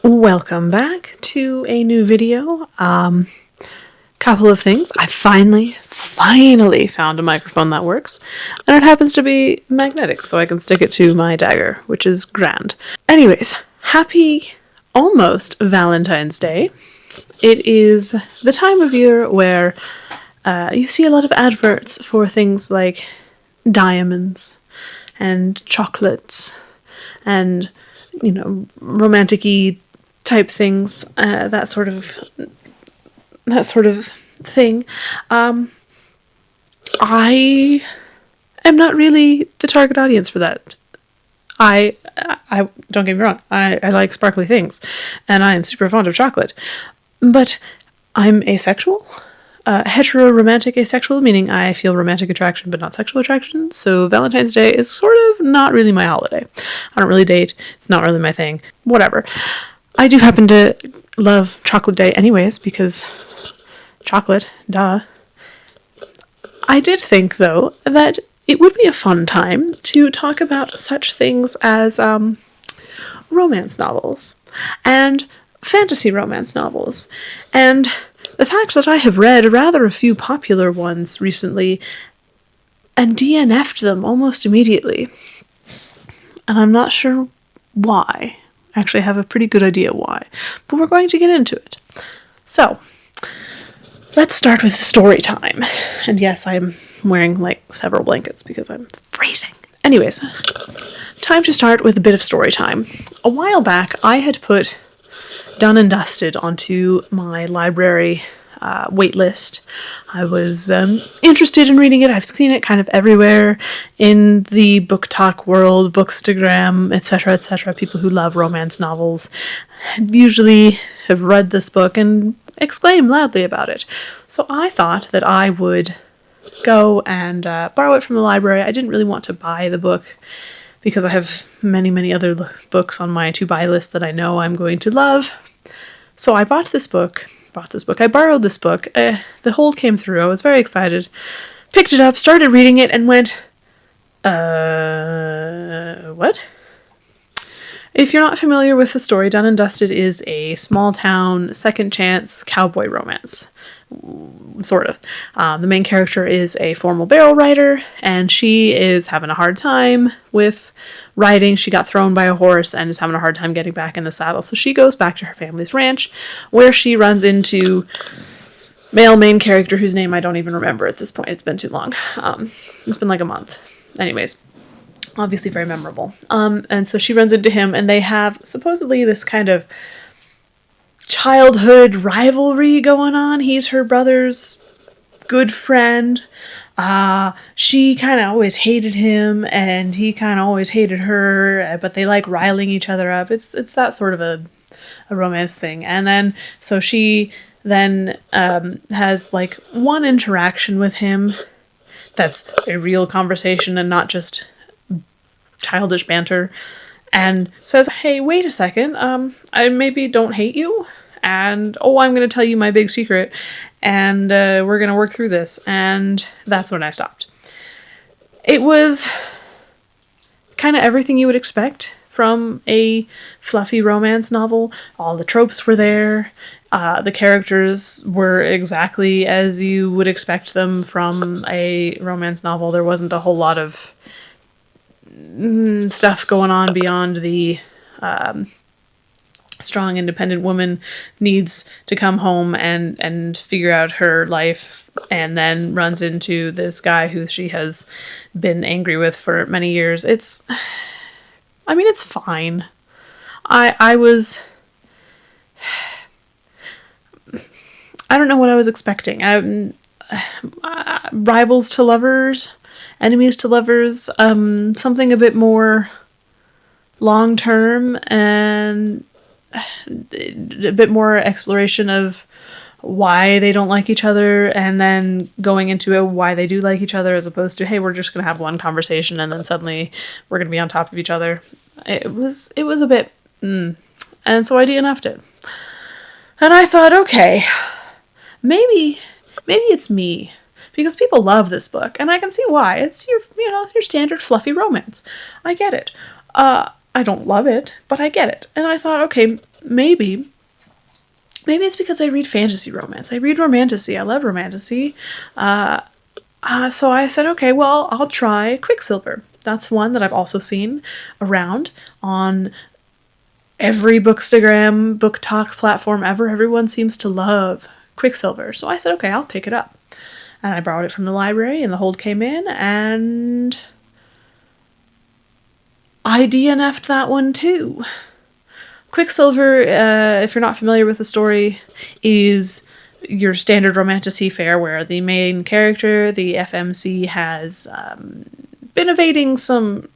Welcome back to a new video. Couple of things. I finally found a microphone that works, and it happens to be magnetic, so I can stick it to my dagger, which is grand. Anyways, happy almost Valentine's Day. It is the time of year where you see a lot of adverts for things like diamonds and chocolates and, romantic-y type things, that sort of thing. I am not really the target audience for that. I don't get me wrong, I like sparkly things, and I am super fond of chocolate, but I'm asexual. Hetero-romantic asexual, meaning I feel romantic attraction but not sexual attraction, so Valentine's Day is sort of not really my holiday. I don't really date, it's not really my thing, whatever. I do happen to love Chocolate Day anyways, because chocolate, duh. I did think, though, that it would be a fun time to talk about such things as romance novels and fantasy romance novels, and the fact that I have read rather a few popular ones recently and DNF'd them almost immediately. And I'm not sure why. Actually, I have a pretty good idea why, but we're going to get into it. So, let's start with story time. And yes, I'm wearing several blankets because I'm freezing. Anyways, time to start with a bit of story time. A while back, I had put Done and Dusted onto my library waitlist. I was interested in reading it. I've seen it kind of everywhere in the book talk world, Bookstagram, etc., people who love romance novels usually have read this book and exclaim loudly about it. So I thought that I would go and borrow it from the library. I didn't really want to buy the book because I have many other books on my to-buy list that I know I'm going to love. So I bought this book. I borrowed this book. The hold came through. I was very excited. Picked it up, started reading it, and went, what? If you're not familiar with the story, Done and Dusted is a small-town, second-chance cowboy romance. Sort of. The main character is a formal barrel rider, and she is having a hard time with riding. She got thrown by a horse and is having a hard time getting back in the saddle. So she goes back to her family's ranch, where she runs into male main character whose name I don't even remember at this point. It's been too long. It's been like a month. Anyways, obviously very memorable. And so she runs into him, and they have supposedly this kind of childhood rivalry going on. He's her brother's good friend. She kind of always hated him, and he kind of always hated her, but they like riling each other up. It's that sort of a romance thing. And then, so she then has one interaction with him that's a real conversation and not just childish banter, and says, hey, wait a second, I maybe don't hate you, and I'm going to tell you my big secret, and we're going to work through this. And that's when I stopped. It was kind of everything you would expect from a fluffy romance novel. All the tropes were there. The characters were exactly as you would expect them from a romance novel. There wasn't a whole lot of stuff going on beyond the strong, independent woman needs to come home and figure out her life, and then runs into this guy who she has been angry with for many years. It's fine. I don't know what I was expecting. Rivals to lovers, enemies to lovers, something a bit more long-term and a bit more exploration of why they don't like each other, and then going into why they do like each other, as opposed to, hey, we're just going to have one conversation and then suddenly we're going to be on top of each other. It was a bit, and so I DNF'd it. And I thought, okay, maybe it's me, because people love this book, and I can see why. It's your standard fluffy romance. I get it. I don't love it, but I get it. And I thought, okay, maybe it's because I read fantasy romance. I read romantasy. I love romantasy. So I said, okay, well, I'll try Quicksilver. That's one that I've also seen around on every Bookstagram, book talk platform ever. Everyone seems to love Quicksilver. So I said, okay, I'll pick it up. And I borrowed it from the library, and the hold came in, and I DNF'd that one too. Quicksilver, if you're not familiar with the story, is your standard romantasy fare where the main character, the FMC, has been evading some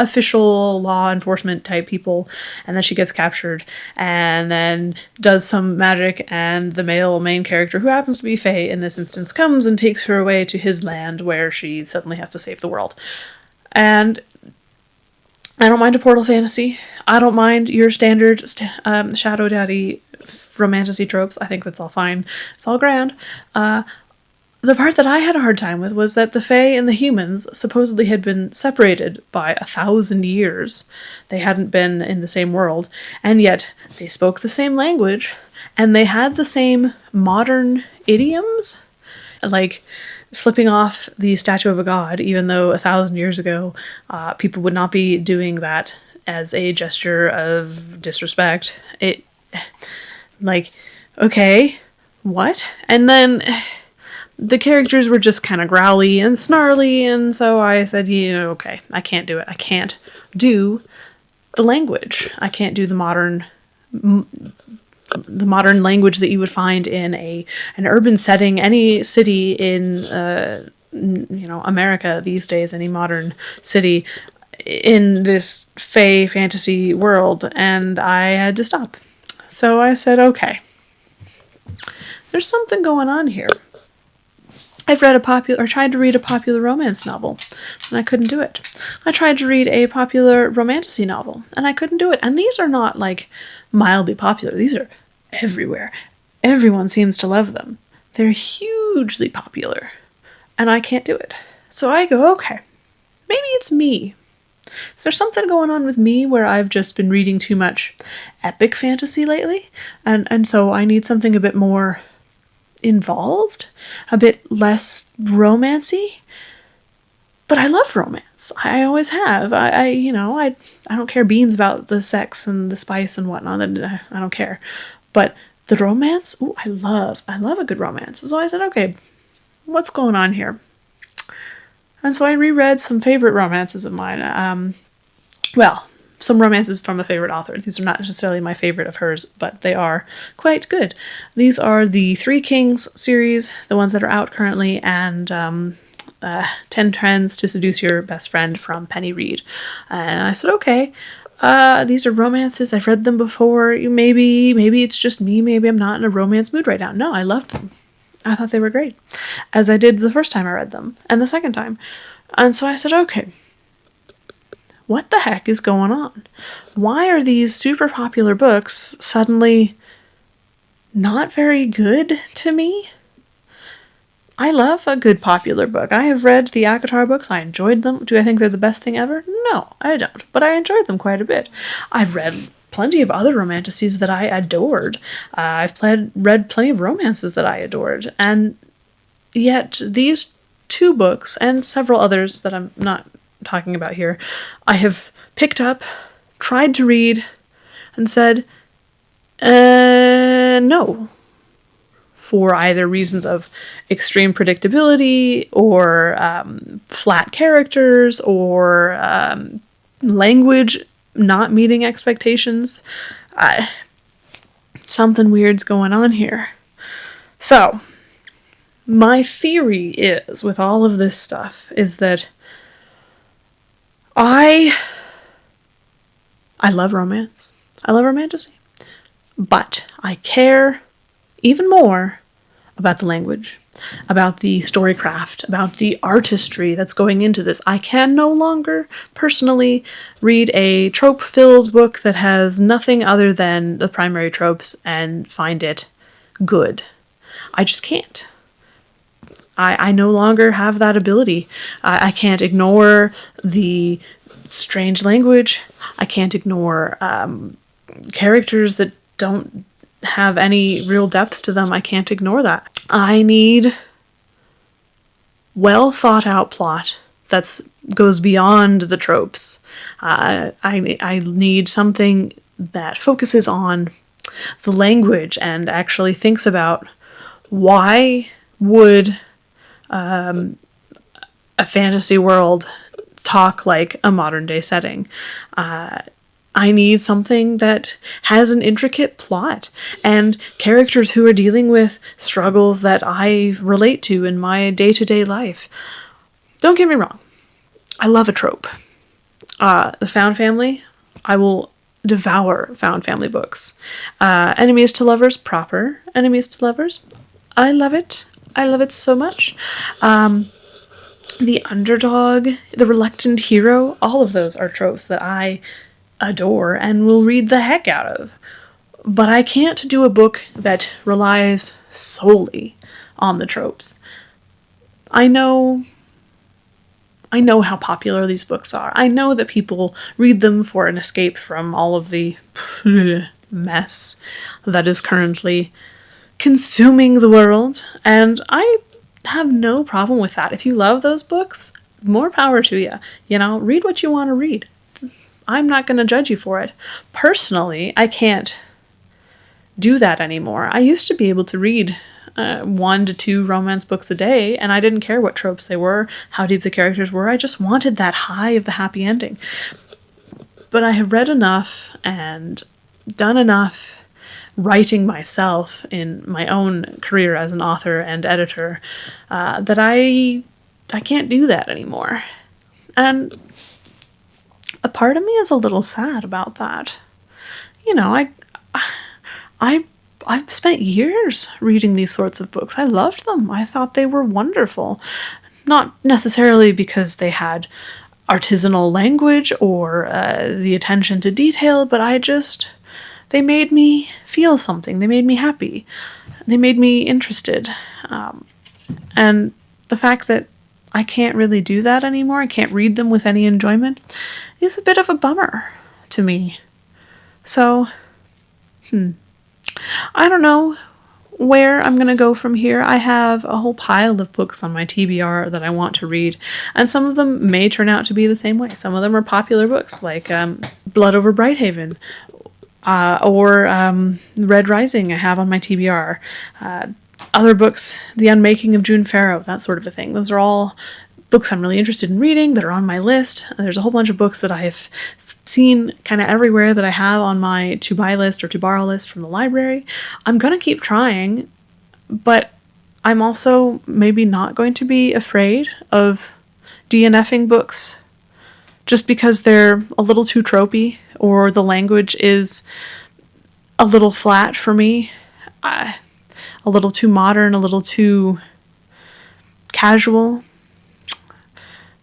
official law enforcement type people, and then she gets captured and then does some magic, and the male main character, who happens to be Faye in this instance, comes and takes her away to his land where she suddenly has to save the world. And I don't mind a portal fantasy. I don't mind your standard Shadow Daddy romantasy tropes. I think that's all fine. It's all grand. The part that I had a hard time with was that the Fae and the humans supposedly had been separated by 1,000 years. They hadn't been in the same world, and yet they spoke the same language, and they had the same modern idioms, like flipping off the statue of a god, even though 1,000 years ago people would not be doing that as a gesture of disrespect. Okay, what? And then the characters were just kind of growly and snarly, and so I said, okay, I can't do it. I can't do the language. I can't do the modern language that you would find in an urban setting, any city in America these days, any modern city in this fae fantasy world, and I had to stop. So I said, okay, there's something going on here. I've tried to read a popular romance novel, and I couldn't do it. I tried to read a popular romantasy novel, and I couldn't do it. And these are not like mildly popular. These are everywhere. Everyone seems to love them. They're hugely popular, and I can't do it. So I go, okay, maybe it's me. Is there something going on with me where I've just been reading too much epic fantasy lately? And so I need something a bit more involved, a bit less romancy. But I love romance. I always have. I don't care beans about the sex and the spice and whatnot. I don't care. But the romance, ooh, I love a good romance. So I said, okay, what's going on here? And so I reread some favorite romances of mine. Some romances from a favorite author. These are not necessarily my favorite of hers, but they are quite good. These are the Three Kings series, the ones that are out currently, and 10 Trends to Seduce Your Best Friend from Penny Reed. And I said, okay, these are romances. I've read them before. Maybe it's just me. Maybe I'm not in a romance mood right now. No, I loved them. I thought they were great, as I did the first time I read them, and the second time. And so I said, okay, what the heck is going on? Why are these super popular books suddenly not very good to me? I love a good popular book. I have read the ACOTAR books. I enjoyed them. Do I think they're the best thing ever? No, I don't. But I enjoyed them quite a bit. I've read plenty of other romantasies that I adored. I've read plenty of romances that I adored. And yet these two books, and several others that I'm not talking about here, I have picked up, tried to read, and said, no. For either reasons of extreme predictability, or flat characters, or language not meeting expectations. Something weird's going on here. So, my theory is, with all of this stuff, is that I love romance. I love romantasy. But I care even more about the language, about the storycraft, about the artistry that's going into this. I can no longer personally read a trope-filled book that has nothing other than the primary tropes and find it good. I just can't. I no longer have that ability. I can't ignore the strange language. I can't ignore characters that don't have any real depth to them. I can't ignore that. I need well thought out plot that goes beyond the tropes. I need something that focuses on the language and actually thinks about why would a fantasy world talk like a modern day setting. I need something that has an intricate plot and characters who are dealing with struggles that I relate to in my day-to-day life. Don't get me wrong. I love a trope. The found family, I will devour found family books. Enemies to lovers, proper enemies to lovers. I love it. I love it so much. The underdog, the reluctant hero, all of those are tropes that I adore and will read the heck out of. But I can't do a book that relies solely on the tropes. I know how popular these books are. I know that people read them for an escape from all of the mess that is currently consuming the world, and I have no problem with that. If you love those books, more power to you. Read what you want to read. I'm not going to judge you for it. Personally, I can't do that anymore. I used to be able to read 1 to 2 romance books a day, and I didn't care what tropes they were, how deep the characters were. I just wanted that high of the happy ending. But I have read enough and done enough writing myself in my own career as an author and editor that I can't do that anymore. And a part of me is a little sad about that. I've spent years reading these sorts of books. I loved them. I thought they were wonderful. Not necessarily because they had artisanal language or the attention to detail, but they made me feel something. They made me happy. They made me interested. And the fact that I can't really do that anymore, I can't read them with any enjoyment, is a bit of a bummer to me. So, I don't know where I'm going to go from here. I have a whole pile of books on my TBR that I want to read, and some of them may turn out to be the same way. Some of them are popular books, like Blood Over Brighthaven, or Red Rising I have on my TBR. Other books, The Unmaking of June Farrow, that sort of a thing. Those are all books I'm really interested in reading that are on my list. There's a whole bunch of books that I've seen kind of everywhere that I have on my to-buy list or to-borrow list from the library. I'm going to keep trying, but I'm also maybe not going to be afraid of DNFing books just because they're a little too tropey or the language is a little flat for me. A little too modern, a little too casual.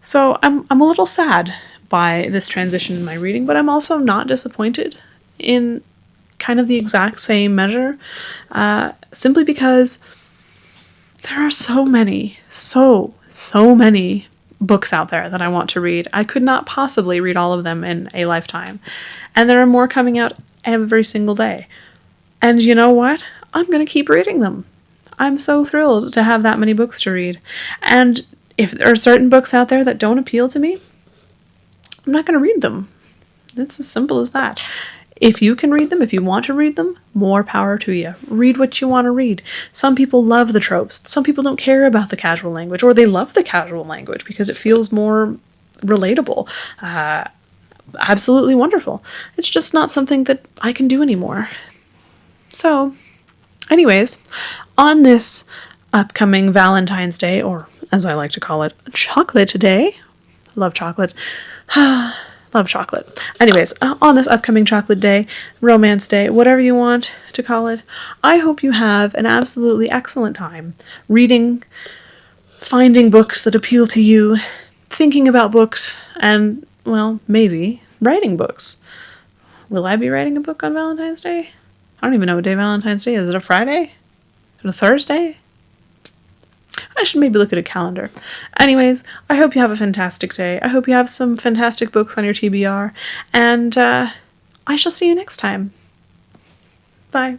So I'm a little sad by this transition in my reading, but I'm also not disappointed in kind of the exact same measure, simply because there are so many books out there that I want to read. I could not possibly read all of them in a lifetime, and there are more coming out every single day. And you know what? I'm going to keep reading them. I'm so thrilled to have that many books to read. And if there are certain books out there that don't appeal to me, I'm not going to read them. It's as simple as that. If you can read them, if you want to read them, more power to you. Read what you want to read. Some people love the tropes. Some people don't care about the casual language, or they love the casual language because it feels more relatable. Absolutely wonderful. It's just not something that I can do anymore. So, anyways, on this upcoming Valentine's Day, or as I like to call it, Chocolate Day. Love chocolate. Love chocolate. Anyways, on this upcoming Chocolate Day, Romance Day, whatever you want to call it, I hope you have an absolutely excellent time reading, finding books that appeal to you, thinking about books, and, well, maybe writing books. Will I be writing a book on Valentine's Day? I don't even know what day Valentine's Day is. Is it a Friday? Is it a Thursday? I should maybe look at a calendar. Anyways, I hope you have a fantastic day. I hope you have some fantastic books on your TBR, and I shall see you next time. Bye.